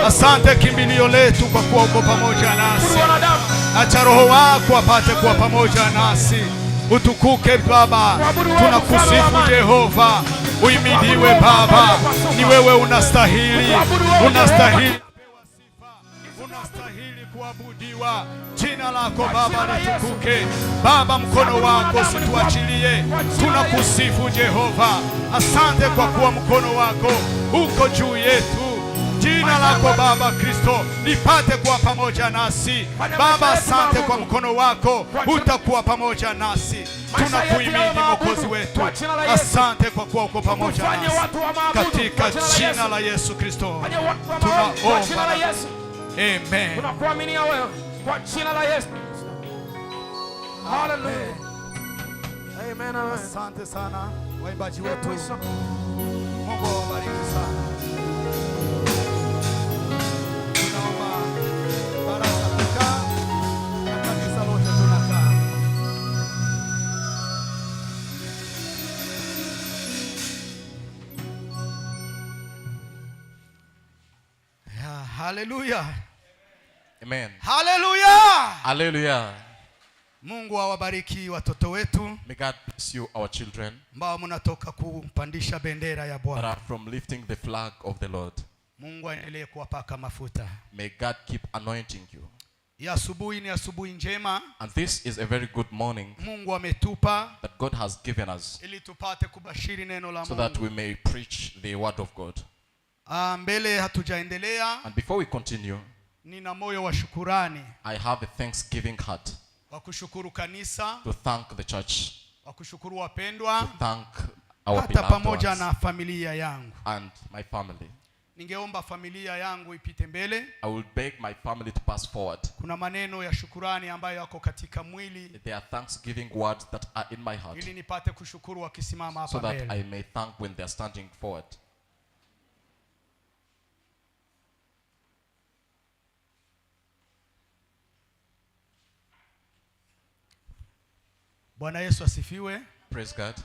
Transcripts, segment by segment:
Asante kimbilio letu kwa kuwa uko pamoja nasi. Acha Roho wako apate kuwa pamoja nasi. Utukuke Baba, tunakusifu Jehova. Uimidiwe Baba, ni wewe unastahili, unastahili kuabudiwa. Jina lako Baba litukuke. Baba, mkono wako situachilie. Tunakusifu Jehova. Asante kwa kuwa mkono wako uko juu yetu. Jina lako Baba Kristo lipate kuwa pamoja nasi. Baba, asante kwa mkono wako utakuwa pamoja nasi. Tunakuhimidi Mwokozi wetu. Asante kwa kuwa uko pamoja nasi. Katika jina la Yesu Kristo tunaomba. Amen. Tunakuaminia wewe kwa jina la Yesu. Hallelujah. Amen. Asante sana waimbaji wetu. Mungu awabariki sana. Tunaomba baraka kukaa na kanisa lote tunakaa. Hallelujah. Amen. Hallelujah. Hallelujah. Mungu awabariki watoto wetu. May God bless you, our children, ambao mnatoka kupandisha bendera ya that Bwana. are from lifting the flag of the Lord. Mungu aendelee kuwapaka mafuta. May God keep anointing you. Ya asubuhi ni asubuhi njema. And this is a very good morning Mungu ametupa that God has given us ili tupate kubashiri neno la so Mungu. that we may preach the word of God. Mbele hatujaendelea, And before we continue, nina moyo wa shukurani. I have a thanksgiving heart Wa kushukuru kanisa, to thank the church, wa kushukuru wapendwa, to thank our hata beloved pamoja ones na familia yangu. and my family. Ningeomba familia yangu ipite mbele. I will beg my family to pass forward. Kuna maneno ya shukurani ambayo yako katika mwili, There are thanksgiving words that are in my heart ili nipate kushukuru wakisimama hapa so that mbele. I may thank when they are standing forward. Bwana Yesu asifiwe. Praise God.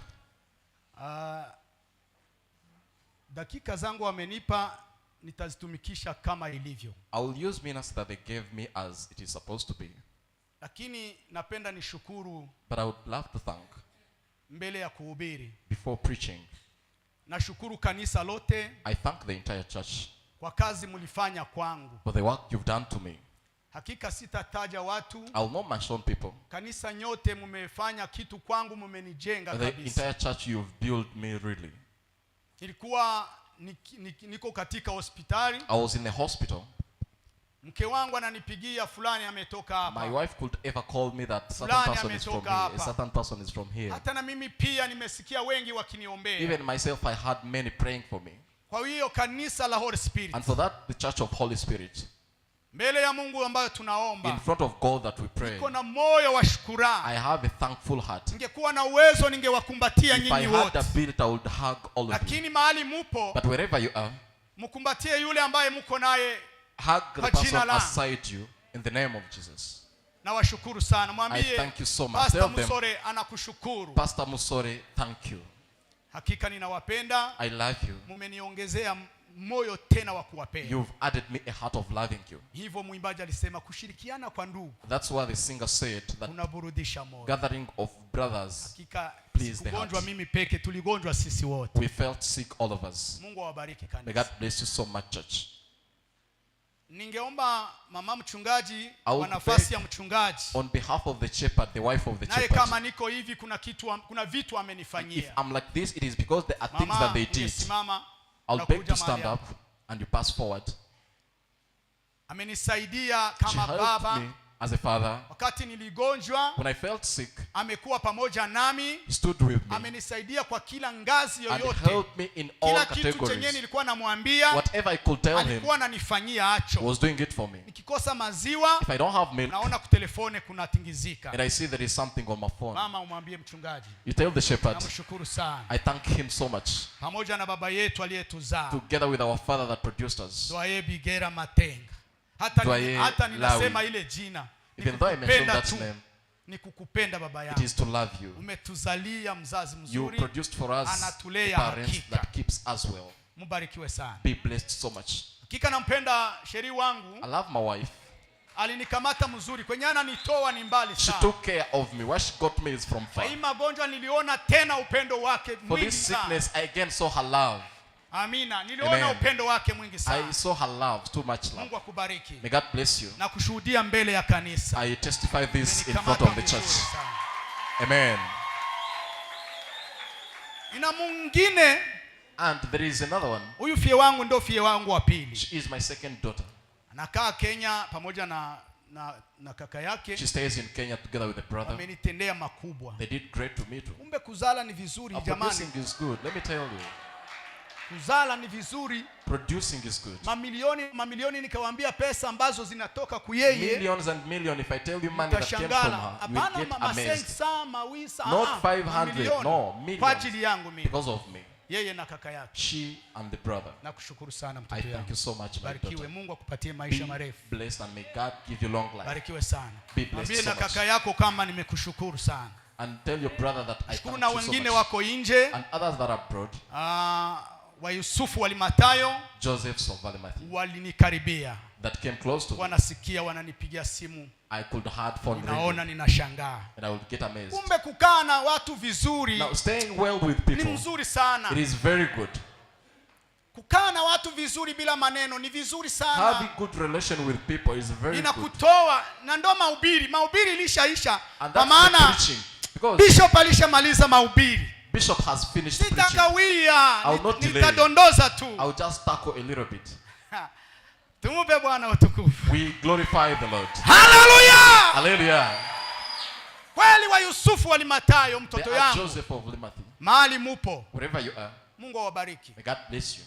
Dakika zangu wamenipa, nitazitumikisha kama ilivyo. I will use minutes that they gave me as it is supposed to be. Lakini napenda nishukuru But I would love to thank mbele ya kuhubiri. before preaching. Nashukuru kanisa lote I thank the entire church kwa kazi mlifanya kwangu. for the work you've done to me. Hakika sitataja watu. I will not mention people. Kanisa nyote mmefanya kitu kwangu, mmenijenga The kabisa. entire church, you've built me really. Nilikuwa niko katika hospitali. I was in the hospital. Mke wangu ananipigia, fulani ametoka hapa. My wife could ever call me that certain Fulani person is from ametoka here. A hapa. certain person is from here. Hata na mimi pia nimesikia wengi wakiniombea. Even myself, I had many praying for me. Kwa hiyo kanisa la Holy Spirit, And for that, the Church of Holy Spirit, mbele ya Mungu ambayo in tunaomba, front of God that we pray, niko na moyo wa shukrani. I have a thankful heart. Ningekuwa na uwezo ningewakumbatia If I nyinyi had wote. the ability, I would hug all of you. Lakini mahali mupo, But wherever you are, mkumbatie yule ambaye mko naye. hug the Kwa person jina la- aside you in the name of Jesus. Na washukuru sana. I Mwambie thank you so much. Pastor Tell them, Musore anakushukuru. Pastor Musore, thank you. Hakika ninawapenda. I love you. Mmeniongezea moyo tena wa kuwapenda. You've added me a heart of loving you. Hivyo mwimbaji alisema kushirikiana kwa ndugu That's why the singer said that unaburudisha moyo. gathering of brothers, Hakika please the sikugonjwa heart. mimi peke, tuligonjwa sisi wote. We felt sick, all of us. Mungu awabariki May God kanisa. bless you so much, church. Ningeomba mama mchungaji I would kwa nafasi beg ya mchungaji, On behalf of the shepherd, the wife of the naye shepherd, kama niko hivi, kuna vitu if amenifanyia. I'm like this, it is because there are things Mama, that they did. ungesimama, I'll beg unakuja to stand mahali up hapa. and you pass forward. Amenisaidia She kama helped baba. me as a father. Wakati niligonjwa, When I felt sick, amekuwa pamoja nami. he stood with me Amenisaidia kwa kila ngazi and yoyote. helped me in all Kila kitu chenye categories. nilikuwa namwambia, Whatever I could tell him, alikuwa ananifanyia he acho. was doing it for me. Nikikosa maziwa, If I don't have milk naona kutelefone kuna tingizika. and I see there is something on my phone, Mama, umwambie mchungaji, you tell the shepherd, namshukuru sana. I thank him so much. Pamoja na baba yetu aliyetuzaa, Together with our father that produced us. Doaye Bigera Matenga. Doaye Hata ninasema Lawi. ile jina, Even though I mentioned nikukupenda that tu. name, Ni kukupenda baba it yangu. is to love you. Umetuzalia mzazi You mzuri, produced for us anatulea parents hakika. that keeps us well. Mbarikiwe sana. Be blessed so much. Hakika nampenda sheri wangu. I love my wife. Alinikamata mzuri. Kwenye ananitoa ni mbali She sana. took care of me. Where she got me is from far. Hii magonjwa niliona tena upendo wake For mwingi this sana. sickness, I again saw her love. Amina. Niliona Amen. upendo wake mwingi sana. I saw her love, too much love. Mungu akubariki. May God bless you. Na kushuhudia mbele ya kanisa. I testify this in front Amenikamata of the vizuri church. sana. Amen. Ina mwingine. And there is another one. Huyu fie wangu ndo fie wangu wa pili. She is my second daughter. Anakaa Kenya pamoja na kaka yake. She stays in Kenya together with the brother. Wamenitendea makubwa. They did great to me too. Kumbe kuzala ni vizuri jamani. Producing is good. Let me tell you. Kuzala ni vizuri. Producing is good. Mamilioni nikawaambia pesa ambazo zinatoka kuyeye. Millions and millions. If I tell you money that came from her, you will get amazed. Not 500, no, Kwa ajili millions. yangu mimi. Because of me. Yeye na kaka yake. She and the brother. Nakushukuru sana I mtoto thank yangu. you so much, my Barikiwe, daughter. Mungu akupatie maisha Be marefu. blessed and may God give you long life. Barikiwe sana. Be blessed Mwambie so na much. kaka yako kama nimekushukuru sana. And tell your brother that I Shukuru thank na you so wengine much. wako nje. And others that are abroad. Wa Yusufu Walimatayo Joseph's of Valimathy. walinikaribia. That came close to me. Wanasikia wananipigia simu. I could have phone Naona ringing. ninashangaa. And I would get amazed. Kumbe kukaa na watu vizuri Now staying well with ni people, mzuri sana. it is very good. Kukaa na watu vizuri bila maneno ni vizuri Having sana. good relation with people is very good. Inakutoa na ndo mahubiri ilishaisha. And Kwa that's the maana preaching. Because Bishop alishamaliza mahubiri. Bishop has finished preaching. Sitakawia, I'll not delay. nitadondoza tu. I'll just tackle a little bit. Tumupe Bwana utukufu. We glorify the Lord. Hallelujah! Hallelujah. Kweli wa Yusufu Walimatayo There mtoto are yangu. Joseph of Limathy. Mahali mupo. Wherever you are, Mungu awabariki. may God bless you.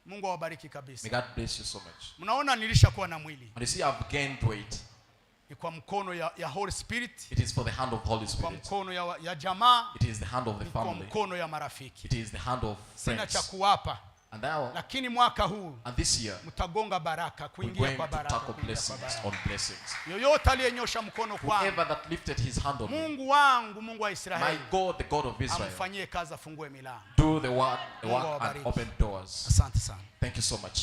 Mungu awabariki May kabisa. God bless you so much. Mnaona nilishakuwa na mwili. And you see, I've gained weight. Ni kwa mkono ya Holy Spirit, It is for the hand of Holy kwa Spirit. mkono ya jamaa, It is the hand of the kwa family. mkono ya marafiki. It is the hand of Sina cha friends. kuwapa, And now, lakini mwaka huu and this year, mtagonga baraka, we're kuingia going kwa to baraka, tackle kuingia kwa blessings baraka. on blessings. Yoyote aliyenyosha mkono kwangu, Whoever that lifted his hand on me, Mungu wangu, Mungu wa my Israeli, God, the God of Israel, amfanyie kazi, afungue milango. do the work Mungu and awabariki. open doors. Asante sana. Thank you so much.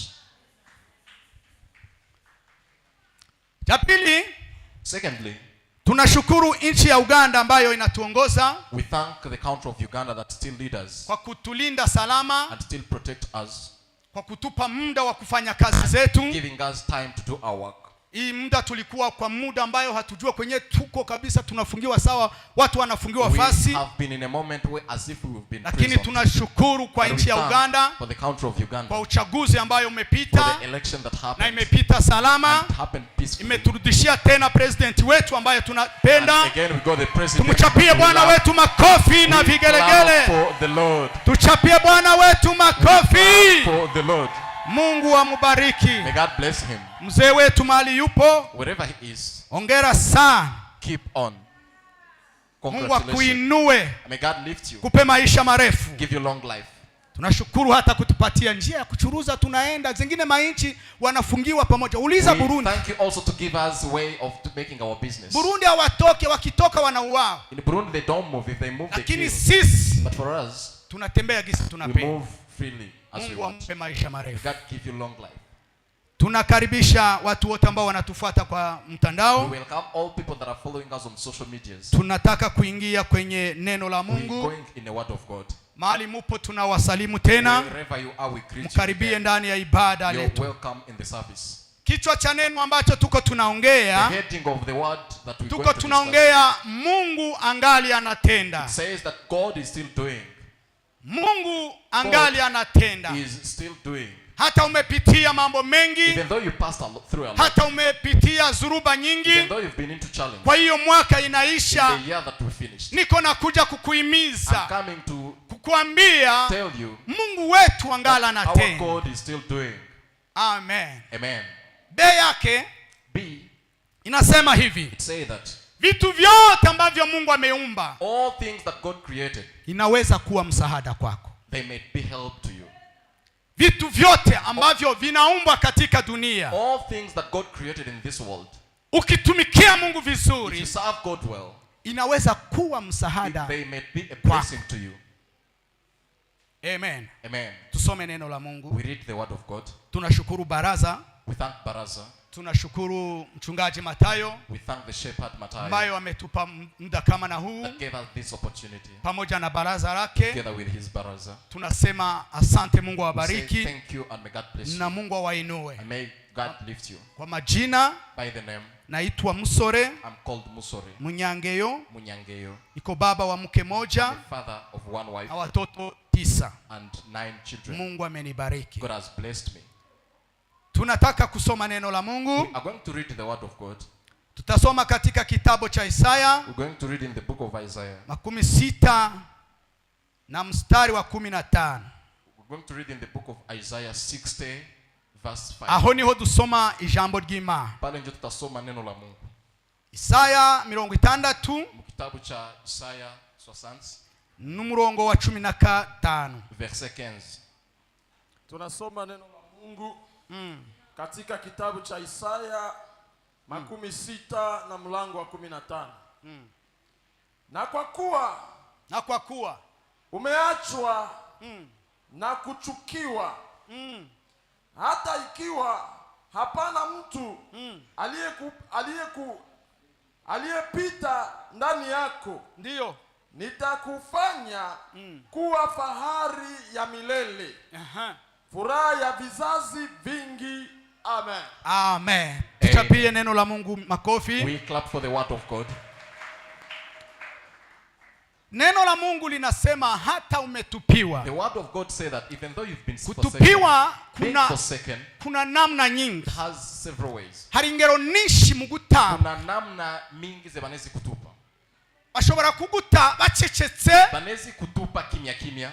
Cha pili, Secondly, tunashukuru nchi ya Uganda ambayo inatuongoza we thank the country of Uganda that still lead us kwa kutulinda salama, and still protect us, kwa kutupa muda wa kufanya kazi zetu. giving us time to do our work. Hii muda tulikuwa kwa muda ambayo hatujua kwenye tuko kabisa, tunafungiwa sawa, watu wanafungiwa We fasi, have been in a moment where as if we've been lakini prisoned. tunashukuru kwa And we nchi ya thank Uganda for the country of Uganda, kwa uchaguzi ambayo for umepita the election that na happened imepita salama, and happened peacefully. imeturudishia tena president wetu ambaye And tunapenda. again we got the president. Tumchapie We Bwana love- wetu makofi na we vigelegele. clap for the Lord. Tuchapie Bwana wetu makofi. For the Lord. Mungu amubariki May God bless him. mzee wetu mahali yupo. Wherever he is, Ongera sana. keep on. Mungu Congratulations. akuinue, May God lift you. kupe maisha marefu. Give you long life. Tunashukuru hata kutupatia njia ya kuchuruza, tunaenda zingine mainchi wanafungiwa pamoja. Uliza We Burundi. thank you also to give us way of making our business. Burundi hawatoke, wakitoka wanauao. In Burundi they don't move. If they move, they Lakini kill. sisi But for us, tunatembea gisi we tunapenda. move freely as we Mungu want. ampe maisha marefu. God give you long life. Tunakaribisha watu wote ambao wanatufuata kwa We mtandao. welcome all people that are following us on social medias. Tunataka kuingia kwenye neno la We're Mungu. going in the word of God. Mahali mupo tunawasalimu tena. Wherever you are, we greet you. Mkaribie again. ndani ya ibada You're letu. welcome in the service. Kichwa cha neno ambacho tuko The tunaongea, heading of the word that we're tuko going to discuss tunaongea Mungu angali anatenda. says that God is still doing. Mungu angali anatenda. Is still doing. Hata umepitia mambo mengi, Even though you passed through a lot. hata umepitia zuruba Even nyingi. though you've been into challenge. Kwa hiyo mwaka In inaisha, the year that we finished. niko nakuja I'm kukuhimiza, coming to kukuambia tell you Mungu wetu angali our anatenda. God is still doing. Amen. Amen. Bei yake B, inasema hivi: say that vitu vyote ambavyo Mungu ameumba all things that God created, inaweza kuwa msaada kwako. they may be help to you. Vitu vyote ambavyo vinaumbwa katika dunia, All things that God created in this world, ukitumikia Mungu if you vizuri, serve God well, inaweza kuwa msaada. they may be a blessing to you. Amen. Amen. Tusome neno la Mungu. We read the word of God. Tunashukuru baraza. We thank Baraza. Tunashukuru mchungaji Matayo. We thank the shepherd Matayo. Ambaye ametupa muda kama na huu. That gave us this opportunity. Pamoja na baraza lake. Together with his Baraza. Tunasema asante, Mungu awabariki. Thank you and may God bless you. Na Mungu awainue. And may God lift you. Kwa majina. By the name. Naitwa Musore. I'm called Musore. Munyangeyo. Munyangeyo. Niko baba wa mke moja. The father of one wife. Na watoto 9. And 9 children. Mungu amenibariki. God has blessed me. Tunataka kusoma neno la Mungu. We are going to read the word of God. Tutasoma katika kitabu cha Isaya. We're going to read in the book of Isaiah. 60 na mstari wa 15. We're going to read in the book of Isaiah 60 verse 5. Aho niho dusoma ijambo ry'Imana. Pale ndio tutasoma neno la Mungu. Isaya 60 mu kitabu cha Isaya 60 n'umurongo wa 15. Verset 15. Tunasoma neno la Mungu katika kitabu cha Isaya 60 na mlango wa 15. Na kwa kuwa umeachwa na kuchukiwa, hata ikiwa hapana mtu aliyepita ndani yako, ndio nitakufanya kuwa fahari ya milele, furaha ya vizazi vingi. Amen. Amen. Tuchapie neno la Mungu makofi. We clap for the word of God. Neno la Mungu linasema hata umetupiwa. The word of God says that even though you've been kutupiwa forsaken, kuna namna nyingi. It has several ways. Hari ingero nishi mu gutanga. Kuna namna mingi zebanezi kutupa. Bashobora kuguta bacecetse. Banezi kutupa kimya kimya.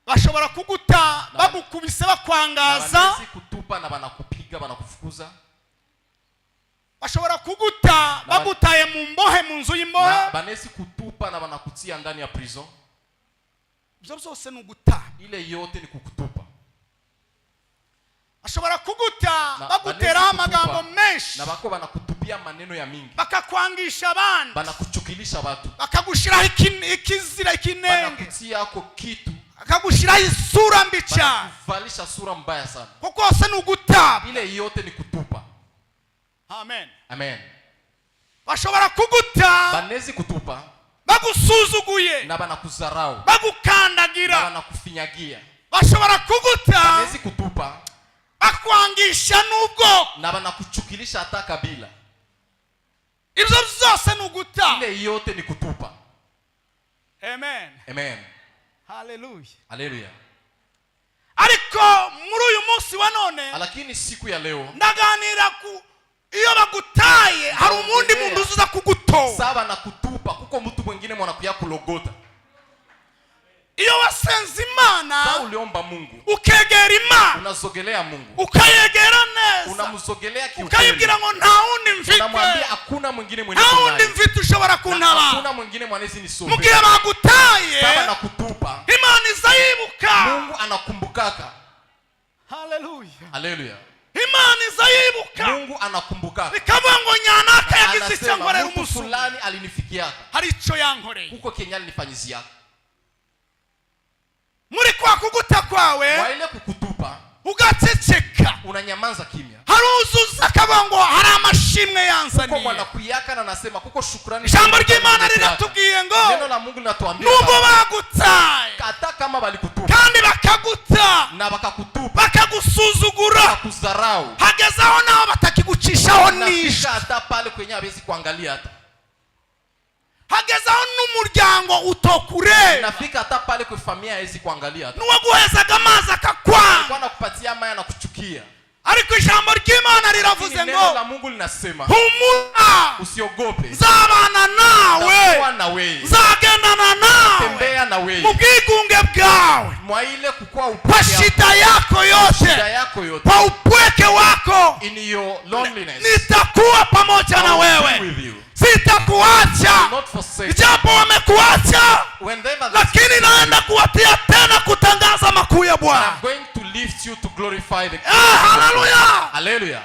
Bashobora kuguta bagukubise bakwangaza. Banezi kutupa na banakupiga banakufukuza. Bashobora kuguta bagutaye mu mbohe mu nzu y'imbohe. Banezi kutupa na banakutia ndani ya prison. Byose nuguta. Ile yote ni kukutupa. Bashobora kuguta bagutera amagambo menshi. Na bako banakutupia maneno ya mingi. Bakakwangisha abandi. Banakuchukilisha watu. Bakagushiraho ikizira ikinenge. Banakutia yako kitu. Akagushiraho isura mbi cyane. Banakuvalisha sura mbaya sana. Kuko hose nuguta. Ile yote ni kutupa. Amen. Amen. Bashobora kuguta. Banezi kutupa. Bagusuzuguye. Na banakuzarau. Bagukandagira. Na banakufinyagia. Bashobora kuguta. Banezi kutupa. Bakwangisha nubwo. Na banakuchukilisha hata kabila. Ibyo byose nuguta. Ile yote ni kutupa. Amen. Amen. Hallelujah. Hallelujah. Ariko muri uyu munsi wa none, lakini siku ya leo ndaganira iyo bagutaye hari umundi muntu uzuza kugutoa. Saba na kutupa kuko mtu mwingine mwanakuya kulogota. Iyo wasenze Imana, sasa uliomba Mungu, ukegera Imana, unasogelea Mungu, ukayegera neza, unamsogelea kiukweli, ukayibwira ngo nta wundi mfite, unamwambia hakuna mwingine mwenye nta wundi mfite ushobora kuntaba, hakuna mwingine mwanezi nisome. Mugihe bagutaye, saba na kutupa, Imana izayibuka, Mungu anakumbukaka. Hallelujah. Hallelujah. Imana izayibuka, Mungu anakumbukaka. Ikavuga ngo nyanaka yagize icyo nkorera umusu, fulani alinifikiaka, hari icyo yankoreye, kuko Kenya alinifanyizia. Muri kwa kuguta kwawe, waile kukutupa, ugaceceka, unanyamanza kimya, haruzuza kabango hari amashimwe yanzaniye, kuko mwanakuyaka na nasema kuko shukrani. Jambo ry'Imana riratubwiye ngo neno la Mungu linatuambia nubwo bagutaye, hata kama balikutupa kandi bakaguta na bakakutupa, bakagusuzugura, bakakudharau, hagezaho naho batakigucishaho nisha, hata pale kwenye habezi kuangalia, hata hagezaho n'umuryango utokure, nafika hata pale kwa familia haizi kuangalia, hata nuwaguhezaga amazi akakwanga, kwa nakupatia maya na kuchukia. Ariko ijambo ry'Imana riravuze ngo neno la Mungu linasema humura, usiogope, nzabana nawe, nzagendana nawe, tembea na wewe mu bwigunge bwawe, mwa ile kukua kwa shida yako yote, kwa upweke wako, in your loneliness, nitakuwa pamoja na wewe, sitakuacha, ijapo wamekuacha, lakini naenda kuwatia tena kutangaza makuu ya Bwana. I'm going to lift you to glorify the hallelujah. Hallelujah.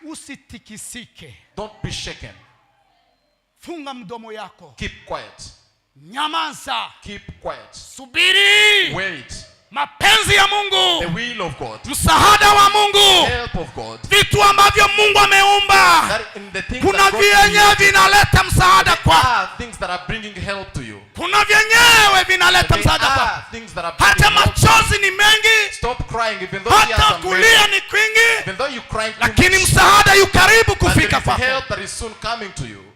Usitikisike. Don't be shaken. Funga mdomo yako. Keep quiet. Nyamaza. Keep quiet. Subiri. Wait. Mapenzi ya Mungu. The will of God. Msaada wa Mungu. Help of God. Vitu ambavyo Mungu ameumba. Kuna vyenyewe vinaleta msaada kwa. Things that are bringing help to you. Kuna vyenyewe vinaleta msaada kwa. Hata machozi ni mengi. Stop crying even though tears are kulia ni kwingi. Even though you crying. Lakini msaada yu karibu kufika kwako. Help that is soon coming to you.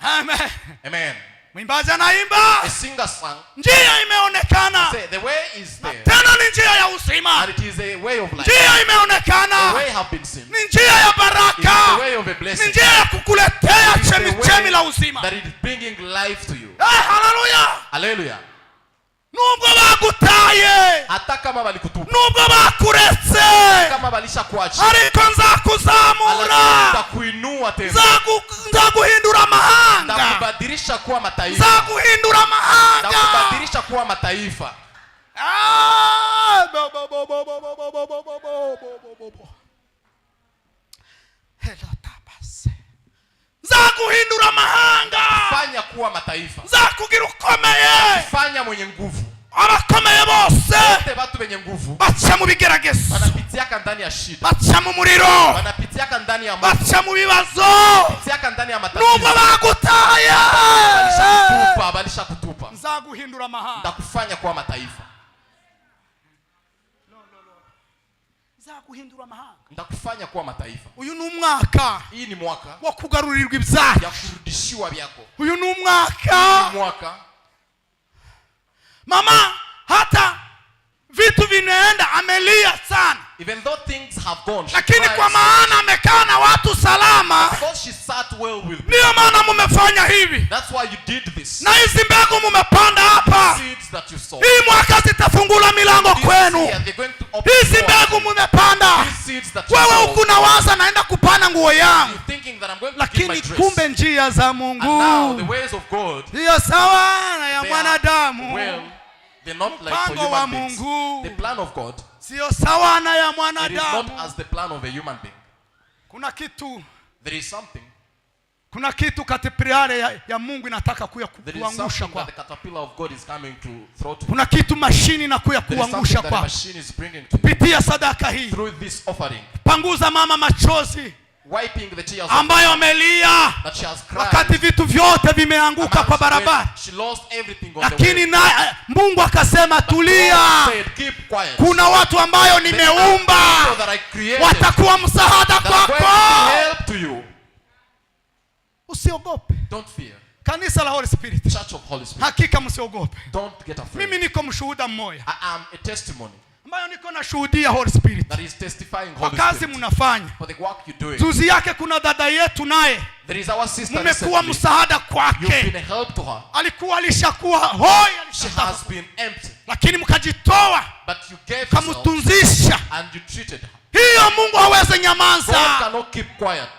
Amen. Amen. Mwimbaji anaimba. A singer sang. Njia imeonekana. The way is there. Tena ni njia ya uzima. And it is a way of life. Njia imeonekana. The way have been seen. Ni njia ya baraka. It is the way of a blessing. Ni njia ya kukuletea chemichemi la uzima. That is bringing life to you. Hallelujah. Hallelujah. Nubwo bagutaye. Hata kama balikutupa. Nubwo bakuretse. Kama balisha kuacha. Ariko nzakuzamura. Nzakuinua tena. Nzaguhindura mahanga. Nzakubadilisha kuwa mataifa. Nzaguhindura mahanga. Nzakubadilisha kuwa mataifa. Nzaguhindura mahanga. Fanya kuwa mataifa. Nzakugira ukomeye. Fanya mwenye nguvu. Abakomeye bose. Wote watu wenye nguvu. Bacha mu bigeragezo. Wanapitiaka ndani ya shida. Bacha mu muriro. Wanapitiaka ndani ya moto. Bacha mu bibazo. Wanapitiaka ndani ya matatizo. Nubwo bagutaya. Balisha kutupa. Nzaguhindura mahanga. Ndakufanya kuwa mataifa. Nzaguhindura mahanga. Ndakufanya kuwa mataifa. Uyu ni umwaka. Hii ni mwaka wa kugarurirwa ibyaha. Ya kurudishiwa byako. Uyu ni umwaka. Ni mwaka. Mama hata vitu vinaenda amelia sana. Even though things have gone. Lakini kwa maana amekaa na watu salama. Because she sat well with me. Ndio maana mmefanya hivi. That's why you did this. Na hizi mbegu mmepanda hapa. Seeds that you sow. Hii mwaka zitafungula milango kwenu. Hizi mbegu mmepanda. Wewe ukunawaza naenda kupana nguo yangu. Lakini kumbe njia za Mungu. Ndio sawa na ya mwanadamu. They're not like for human beings. The plan of God sio sawa na ya mwanadamu. It is not as the plan of a human being. Kuna kitu. There is something. Kuna kitu caterpillar ya Mungu inataka kuya kuangusha kwa. The caterpillar of God is coming to throw to. Kuna kitu mashini na kuya kuangusha kwa. Machine is bringing to. Pitia sadaka hii. Through this offering. Panguza mama machozi. Wiping the tears ambayo amelia wakati vitu vyote vimeanguka kwa barabara. Lakini na Mungu akasema tulia. Kuna watu ambayo nimeumba watakuwa msaada kwako. Usiogope. Kanisa la Holy Spirit. Church of Holy Spirit. Hakika msiogope. Don't get afraid. Mimi niko mshuhuda mmoja. I am a testimony. Ambayo niko na shuhudia Holy Spirit. That is testifying Holy Spirit. Kazi mnafanya. For the work you doing. Zuzi yake kuna dada yetu naye. There is our sister. Mmekuwa msaada kwake. You've been a help to her. Alikuwa alishakuwa hoi. She has been empty. Lakini mkajitoa. But you gave kamtunzisha. And you treated her. Hiyo Mungu hawezi nyamaza. God cannot keep quiet.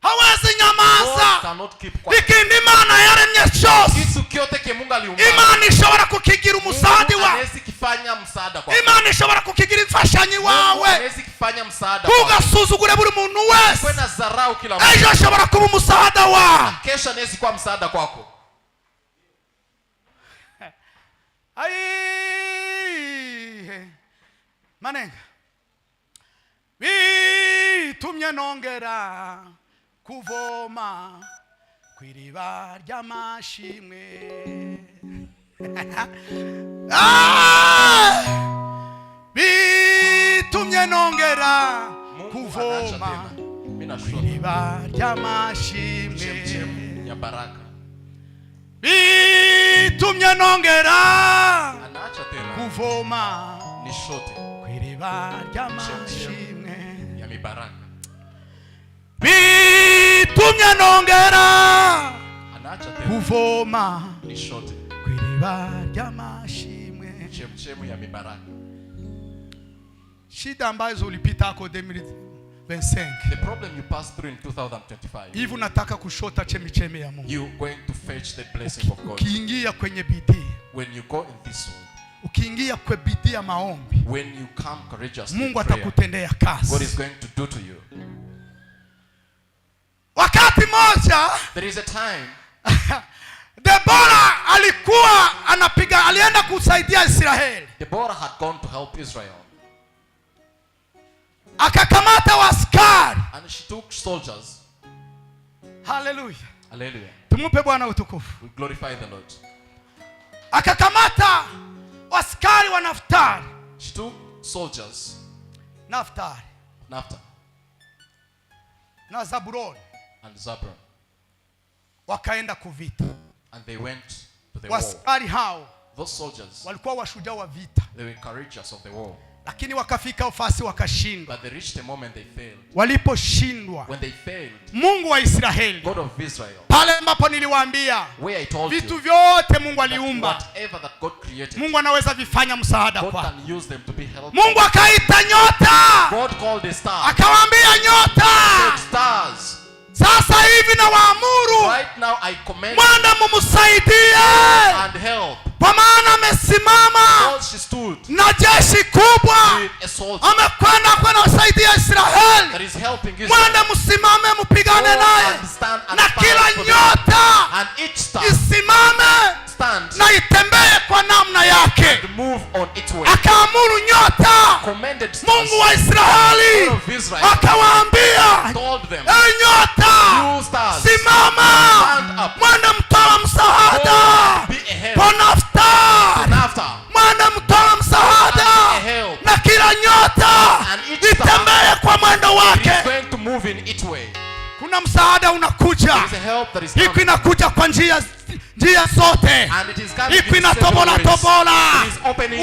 Hawezi nyamaza. God cannot keep quiet. Ikindi mana yaremye cyose. Kitu kyote ke Mungu aliumba. Imana ishobora kukigira umusaadi wa. Hawezi kufanya msaada kwako. Imana ishobora kukigira imfashanyi wawe. Hawezi kufanya msaada kwako. Ugasuzugure buri muntu wese. Kwena zarau kila mtu. Ejo ashobora kuba umusaada wa. Kesho anaweza kuwa msaada kwako. Ai. Manenga. Bitumye nongera kuvoma kwiriba ry'amashimwe. Bitumye nongera kuvoma kwiriba ry'amashimwe ya baraka. Bitumye nongera kuvoma nishote kwiriba ry'amashimwe ya mibaraka. Bitumye nongera kuvoma nishote kwiriba ry'amashimwe chemchemu ya mibaraka. Shida ambazo ulipita kwa 2025. The problem you passed through in 2025. Hivi unataka kushota chemichemi ya Mungu. You going to fetch the blessing of God. Ukiingia kwenye bidii. When you go in this world. Ukiingia kwa bidii ya maombi. When you come courageously. Mungu atakutendea kazi. God is going to do to you. Wakati moja. There is a time. Deborah alienda kusaidia Israeli. Deborah had gone to help Israel. Akakamata waskari. And she took soldiers. Hallelujah. Hallelujah. Tumupe Bwana utukufu. We glorify the Lord. Akakamata waskari wa Naftali. She took soldiers. Naftali. Na Zabuloni. And Zabulon. Wakaenda kuvita. And they went to the war. Waskari hao. Those soldiers. Walikuwa washujaa wa vita. They were courageous of the war. Lakini wakafika ufasi wakashindwa. But they reached a moment they failed. Waliposhindwa, when they failed, Mungu wa Israeli, God of Israel, pale ambapo niliwaambia vitu vyote Mungu aliumba, whatever that God created, Mungu anaweza vifanya msaada kwa. God can use them to be helpful. Mungu akaita nyota. God called the stars. Akawaambia nyota, stars, sasa hivi na waamuru, right now I command, mwenda mumsaidie and help. Kwa maana amesimama na jeshi kubwa, amekwenda kusaidia Israeli. Mwende msimame mpigane naye, na kila nyota isimame na itembee kwa namna yake. Akaamuru nyota, Mungu wa Israeli akawaambia, nyota simama, mwende mtoa msaada kwa Naftali. Mwende mtoa msaada na kila nyota itembee kwa mwendo wake. Kuna msaada unakuja, iko inakuja kwa njia zote, iko inatobola.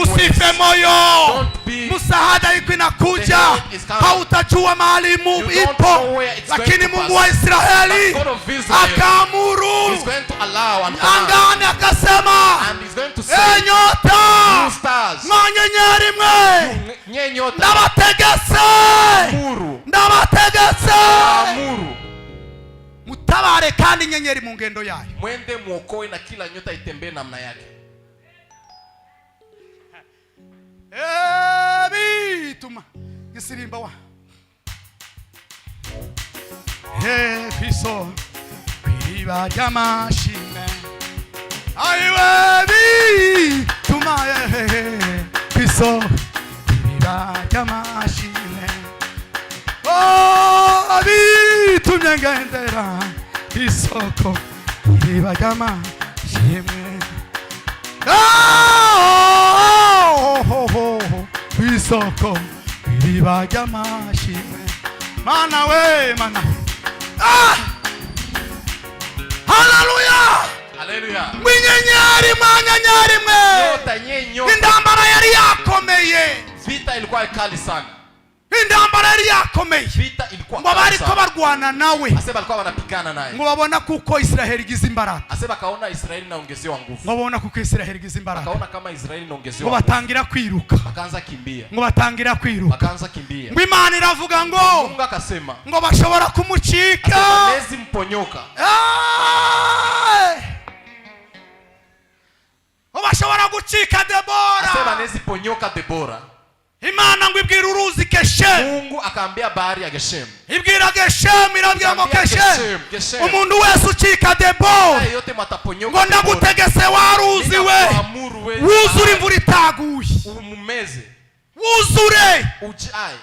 Usife moyo, msaada iko inakuja. Hautajua mahali ipo, lakini Mungu wa Israeli akaamuru angani, akasema, nyota mwanyenyeri mwe ndabategese mutabare kandi nyenyeri mu ngendo yayo. Mwende muokoe na kila nyota itembee namna yake. Bituma gisirimba wa Kristo kwiba ry'amashimwe. Aiwe bituma Kristo kwiba ry'amashimwe. Bitumye ngendera isoko kwiba ry'amashimwe. Isoko kwiba ry'amashimwe. Mana we mana. Hallelujah. Hallelujah. Mwenyenyeri mwe. Indambara yari yakomeye. Vita ilikuwa kali sana. Indambara yari yakomeye. Vita ilikuwa kali sana. Ngo bariko barwana nawe. Aseba alikuwa wanapigana naye. Ngo babona kuko Israeli igize imbaraga. Aseba kaona Israeli inaongezewa nguvu. Ngo babona kuko Israeli igize imbaraga. Akaona kama Israeli inaongezewa. Ngo batangira kwiruka. Bakaanza kimbia. Ngo batangira kwiruka. Bakaanza kimbia. Ngo Imana iravuga ngo Mungu akasema ngo bashobora kumucika. Hawezi mponyoka. Bashobora gucika Deborah. Asema nezi ponyoka Deborah. Imana ngo ibwira uruzi Geshem. Mungu akaambia bahari ya Geshem. Ibwira Geshem, irabwira ngo Geshem, umuntu wese ucika Deborah yote mataponyoka. Ngo ndagutegese waruzi we. Wuzure imvura itaguye. Umumeze. Wuzure. Ujae.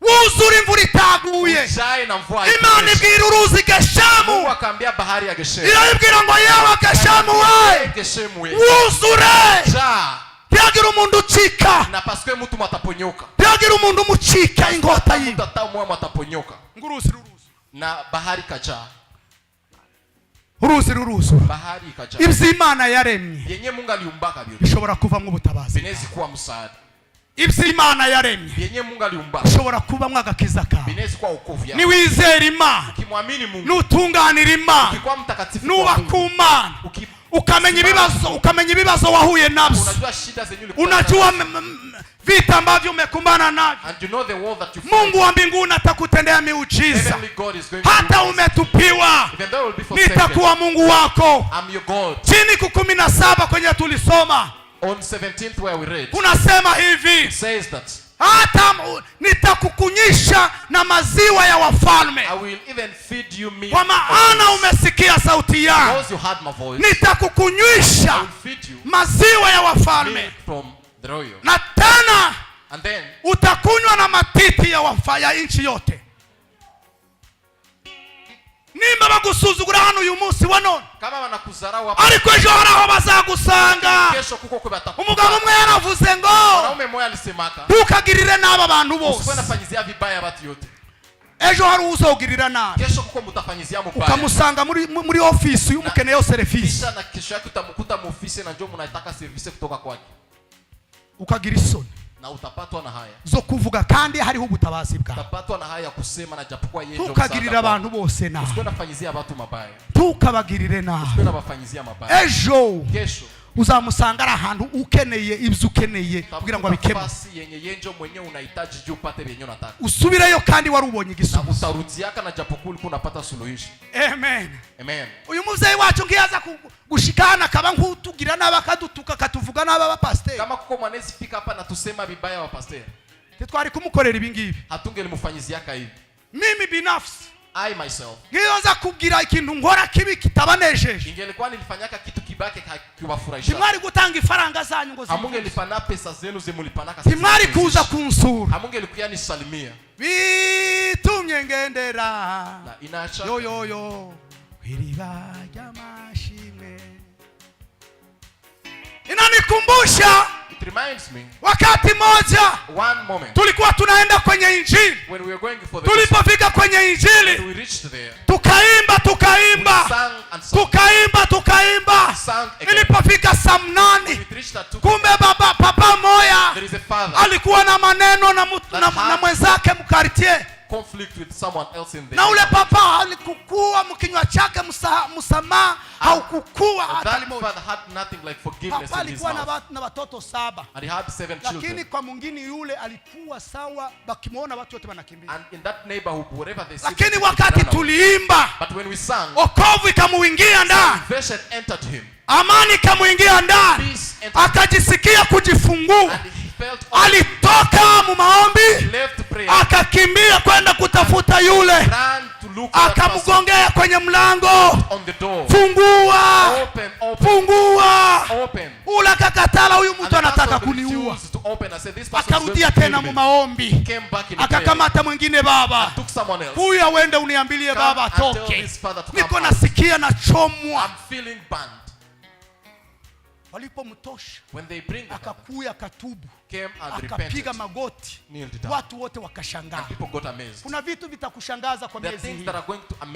Wuzure imvura itaguye. Ujae na mvua. Imana ibwira uruzi Geshem. Mungu akaambia bahari ya Geshem. Irabwira ngo yewe Geshem we. Geshem we. Wuzure. Ja. Byagira umuntu ucika. Na paske mtu mataponyoka. Byagira umuntu mucika ingota yi. Mtatamwa mataponyoka. Ngurusi. Na bahari kaja. Uruzi. Bahari kaja. Iby'Imana yaremye. Yenye Mungu aliumbaka byo. Bishobora kuvamwe ubutabazi. Binezi kuwa msaada. Iby'Imana yaremye. Yenye Mungu aliumbaka. Bishobora kuba mwagakiza ka. Binezi kuwa wokovu yako. Ni wizera Imana. Ukimwamini Mungu. Nutunganira Imana. Ukikuwa mtakatifu. Nuba ku Mana. Ukamenya ibibazo wahuye nabyo. Unajua shida zenye unajua vita ambavyo umekumbana navyo. And you know the war that you face. Mungu wa mbinguni atakutendea miujiza. Hata umetupiwa, nitakuwa Mungu wako. I'm your God. Chini 17 kwenye tulisoma. On 17th where we read. Unasema hivi. It says that. hata nitakukunyisha na maziwa ya wafalme. I will even feed you milk. Kwa maana umesikia sauti yangu. Because you heard my voice. Nitakukunyisha maziwa ya wafalme. From the royal. Na tena and then utakunywa na matiti ya nchi yote. Nimba bagusuzugura hano uyu munsi wa none. Kama wanakuzarau hapa. Ariko ejo haraho bazagusanga. Kesho kuko kwe batakupa. Umugabo umwe yaravuze ngo. Mwanaume mmoja alisemaka. Ntukagirire n'aba bantu bose. Usikwenda fanyizia vibaya watu yote. Ejo hari uzogirira nabi. Kesho kuko mutafanyizia mubaya. Ukamusanga muri office y'umukeneye service. Kisha na kesho yake utamukuta mu office na njoo mnataka service kutoka kwake. Ukagira isoni. Na utapatwa na haya. Zo kuvuga kandi hariho ubutabazi bwa. Utapatwa na haya kusema na japokuwa yeye ndio msaada. Tukagirira abantu bose na. Usikwenda fanyizia watu mabaya. Tukabagirire na. Usikwenda bafanyizia mabaya. Ejo. Kesho uzamusanga ari ahantu ukeneye ibyo ukeneye kugira ngo abikemo. Basi yenye yenjo mwenyewe unahitaji juu upate yenye unataka. Usubireyo kandi wari ubonye igisubizo. Utarudiaka na japokuwa ulikuwa unapata suluhisho. Amen. Amen. Uyu muzee wacu ngiyaza gushikana kaba nkutugira n'abakadutuka katuvuga n'aba pastor. Kama kuko mwanezi fika hapa na tusema vibaya wa pastor. Twari kumukorera ibingibi. Hatungelimufanyizia hivi. Mimi binafsi I myself. Ngiyoza kugira ikintu nkora kibi kitabanejeje. Ingelikuwa nilifanyaka kitu kibake kiwafurahisha. Timwari gutanga ifaranga zanyu ngo hamungelipana pesa zenu zimulipanaka. Timwari kuza kunsura. Hamungelikuya nisalimia. Bitumye ngendera. Na inaacha. Yo. Iriba ry'amashimwe. Inanikumbusha. It reminds me. Wakati moja. One moment. Tulikuwa tunaenda kwenye injili. When we were going for the tulipofika kwenye injili. When we reached there. Tukaimba. We sang and sang. Tukaimba. Ilipofika saa 8. Kumbe papa moya. There is a father. Alikuwa na maneno na mwenzake mkartie. Conflict with someone else in there. Na ule papa alikukua mkinywa chake msamaha haukukua hata limoja. That father had nothing like forgiveness in his mouth. Alikuwa na watoto 7. And he had 7 children. Lakini kwa mwingine yule alikuwa sawa bakimuona watu wote wanakimbia. And in that neighborhood whatever they see. Lakini wakati tuliimba, but when we sang, wokovu ikamuingia ndani. Salvation entered him. Amani ikamuingia ndani. Akajisikia kujifungua. Alitoka mu maombi, akakimbia kwenda kutafuta yule, akamgongea kwenye mlango, fungua. Ula kakatala, huyu mtu anataka kuniua. Akarudia tena mu maombi, akakamata mwingine, baba huyu awende uniambilie baba atoke, niko nasikia na chomwa. Walipomtosha akakuya akatubu, akapiga magoti, watu wote wakashangaa. Kuna vitu vitakushangaza kwa miezi hii.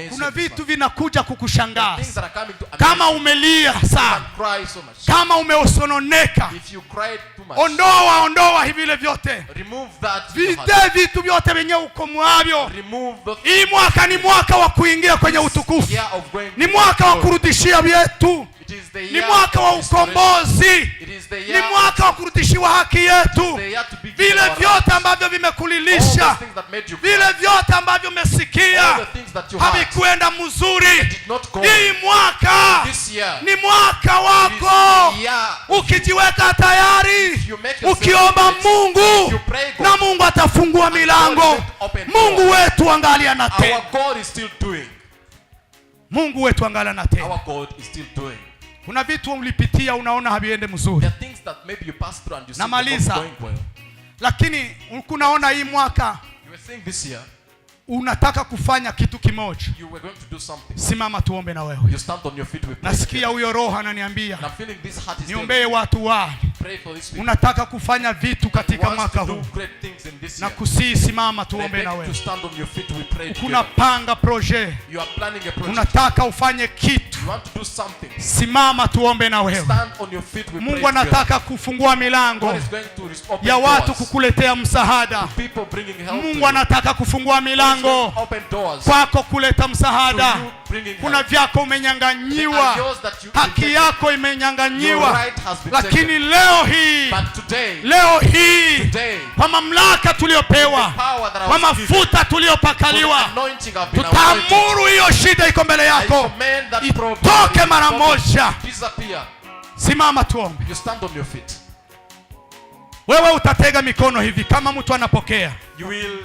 Kuna vitu vinakuja kukushangaza. Kama umelia sana, kama umeosononeka, ondoa hivile vyote, vitu vyote venye uko mwavyo. Hii mwaka ni mwaka wa kuingia kwenye utukufu, ni mwaka wa kurudishia vyetu, ni mwaka wa ukombozi, ni mwaka wa kurudishiwa haki yetu. Vile vyote ambavyo vimekulilisha, vile vyote ambavyo umesikia havikwenda mzuri, hii mwaka ni mwaka wako. Ukijiweka tayari, ukiomba Mungu, na Mungu atafungua milango. Mungu wetu angalia na tena. Mungu wetu angalia na tena. Kuna vitu ulipitia unaona haviende mzuri. Namaliza. Lakini unaona hii mwaka unataka kufanya kitu kimoja. Simama tuombe na wewe. Nasikia huyo roho ananiambia niombee watu wale. Unataka kufanya vitu katika mwaka huu, na kusii simama tuombe na wewe. Kuna panga projet, unataka ufanye kitu, simama tuombe na wewe. Mungu anataka kufungua milango ya watu kukuletea msaada. Mungu anataka kufungua milango kwako kuleta msaada. Kuna vyako umenyanganyiwa, haki yako imenyanganyiwa, lakini leo hii kwa mamlaka tuliopewa, kwa mafuta tuliopakaliwa, tutaamuru hiyo shida iko mbele yako itoke mara moja. Simama tuombe. Wewe utatega mikono hivi kama mtu anapokea. You will,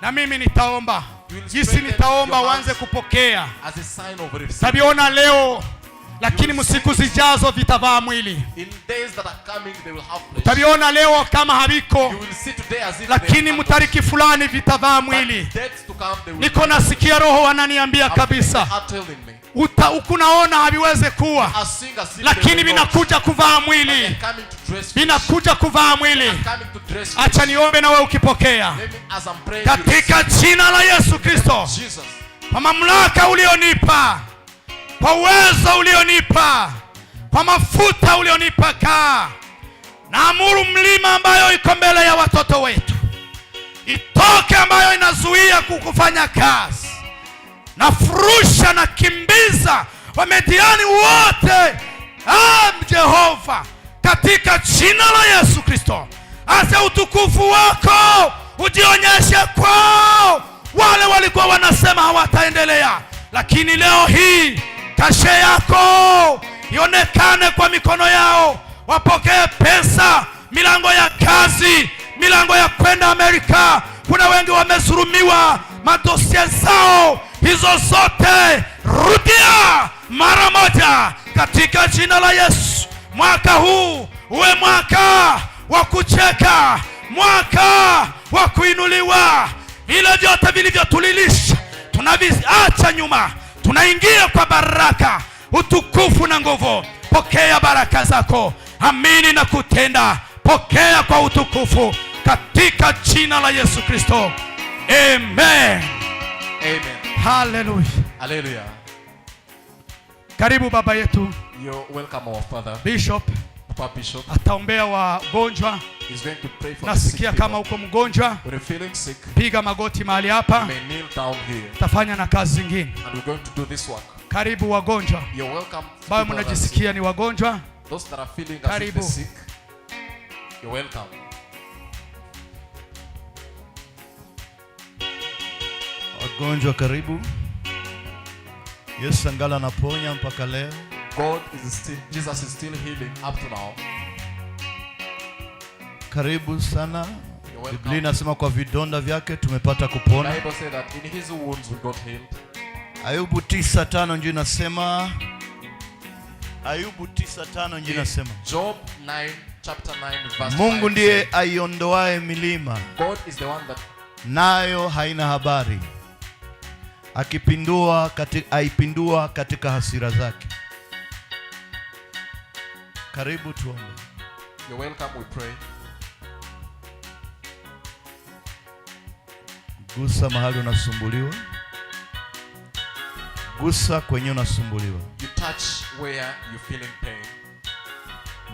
na mimi nitaomba. Jinsi nitaomba uanze kupokea. As a sign of receiving. Tabiona leo, lakini msiku zijazo vitavaa mwili. In days that are coming they will have flesh. Tabiona leo kama haviko. You will see today as if lakini mtariki fulani vitavaa mwili. Niko nasikia Roho ananiambia kabisa. Ukunaona haviweze kuwa, lakini vinakuja kuvaa mwili. Vinakuja kuvaa mwili. Acha niombe na wewe ukipokea. Katika jina la Yesu Kristo. Kwa mamlaka ulionipa, kwa uwezo ulionipa, kwa mafuta ulionipa, naamuru mlima ambayo iko mbele ya watoto wetu itoke, ambayo inazuia kukufanya kazi. Na furusha na kimbiza Wamidiani wote, Jehova, katika jina la Yesu Kristo. Acha utukufu wako ujionyeshe kwao. Wale walikuwa wanasema hawataendelea, lakini leo hii kashe yako ionekane kwa mikono yao. Wapokee pesa, milango ya kazi, milango ya kwenda Amerika. Kuna wengi wamesurumiwa madosia zao, hizo zote rudia mara moja katika jina la Yesu. Mwaka huu uwe mwaka wa kucheka, mwaka wa kuinuliwa. Vile vyote vilivyotulilisha tunaviacha nyuma, tunaingia kwa baraka, utukufu na nguvu. Pokea baraka zako, amini na kutenda. Pokea kwa utukufu katika jina la Yesu Kristo. Amen. Amen. Hallelujah. Hallelujah. Karibu baba yetu. You're welcome our father. Bishop. Papa Bishop. Ataombea wagonjwa. He's going to pray for nasikia kama uko mgonjwa. When you're feeling sick, piga magoti mahali hapa. You may kneel down here. Tafanya na kazi zingine. And we're going to do this work. Karibu wagonjwa. You're welcome. Bao mnajisikia ni wagonjwa. Those that are feeling as if they're sick, you're welcome. Wagonjwa karibu. Yesu angala anaponya mpaka leo. Jesus is still healing up to now. Karibu sana. Biblia inasema kwa vidonda vyake tumepata kupona. The Bible says that in his wounds we got healed. Ayubu 9:5 ndio inasema. Ayubu 9:5 ndio inasema. Job 9 chapter 9 verse 5. Mungu ndiye aiondoae milima. God is the one that nayo haina habari. Aipindua katika hasira zake. Karibu tuombe. You're welcome, we pray. Gusa mahali unasumbuliwa. Gusa kwenye unasumbuliwa. You touch where you're feeling pain.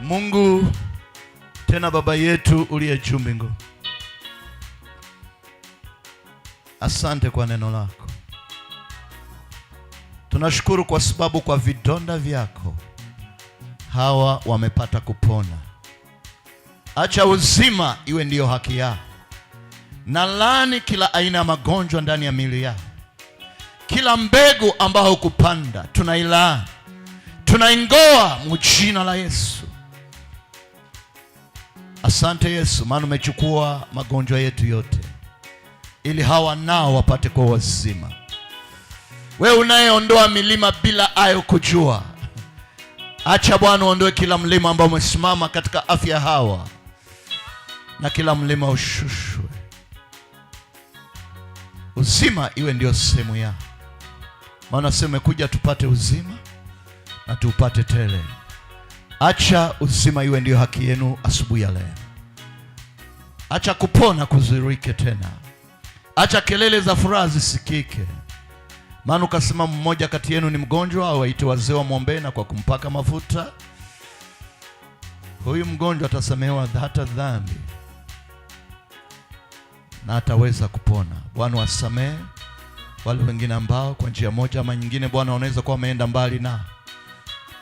Mungu tena baba yetu uliye juu mbinguni, asante kwa neno lako. Tunashukuru kwa sababu kwa vidonda vyako hawa wamepata kupona. Acha uzima iwe ndiyo haki yao. Na laani kila aina ya magonjwa ndani ya miili yao. Kila mbegu ambayo kupanda tunailaani, tunaingoa mjina la Yesu. Asante Yesu, maana umechukua magonjwa yetu yote ili hawa nao wapate kwa wazima. Wewe unayeondoa milima bila ayo kujua, acha Bwana uondoe kila mlima ambao umesimama katika afya hawa, na kila mlima ushushwe. Uzima iwe ndio sehemu yao, maana sema kuja tupate uzima na tupate tele. Acha uzima iwe ndio haki yenu asubuhi ya leo. Acha kupona kuzirike tena. Acha kelele za furaha zisikike. Maana ukasema mmoja kati yenu ni mgonjwa, au aite wazee wamwombee, na kwa kumpaka mafuta huyu mgonjwa atasamehewa hata dhambi na ataweza kupona. Bwana wasamehe wale wengine ambao kwa njia moja ama nyingine Bwana wanaweza kuwa wameenda mbali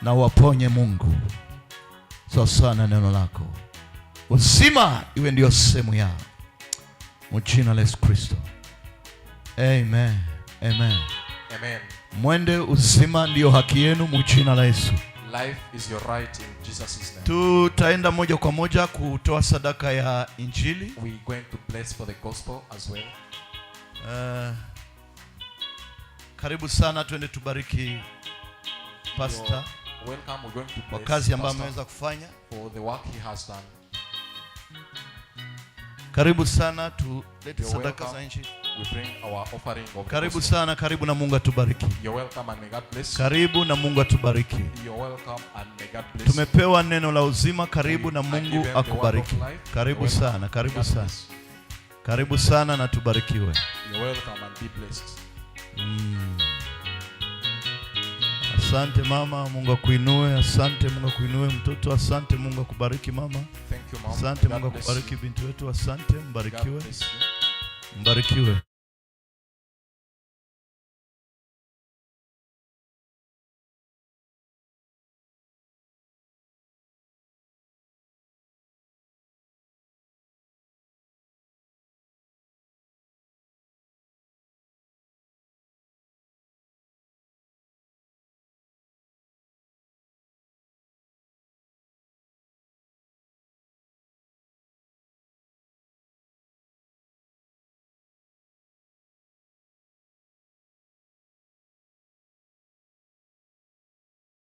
na waponye Mungu. Sawa na neno lako. Uzima iwe ndio sehemu yao. Mjina la Yesu Kristo. Amen. Amen. Amen. Mwende uzima ndio haki yenu mjina la Yesu. Life is your right in Jesus' name. Tutaenda moja kwa moja kutoa sadaka ya Injili. We going to bless for the gospel as well. Karibu sana, twende tubariki pastor. Welcome. We're going to bless kwa kazi ambayo ameweza kufanya, for the work he has done. Karibu sana, tulete sadaka za Injili. We bring our offering of karibu sana, karibu na Mungu atubariki. You're welcome and may God bless you. Karibu na Mungu atubariki. You're welcome and may God bless you. Tumepewa neno la uzima, karibu na Mungu akubariki. Karibu sana, karibu sana. Karibu sana na tubarikiwe. You're welcome and be blessed. Asante mama, Mungu akuinue. Asante Mungu akuinue mtoto. Asante Mungu akubariki mama. Thank you mom. Asante Mungu akubariki binti wetu. Asante, mbarikiwe. Mbarikiwe.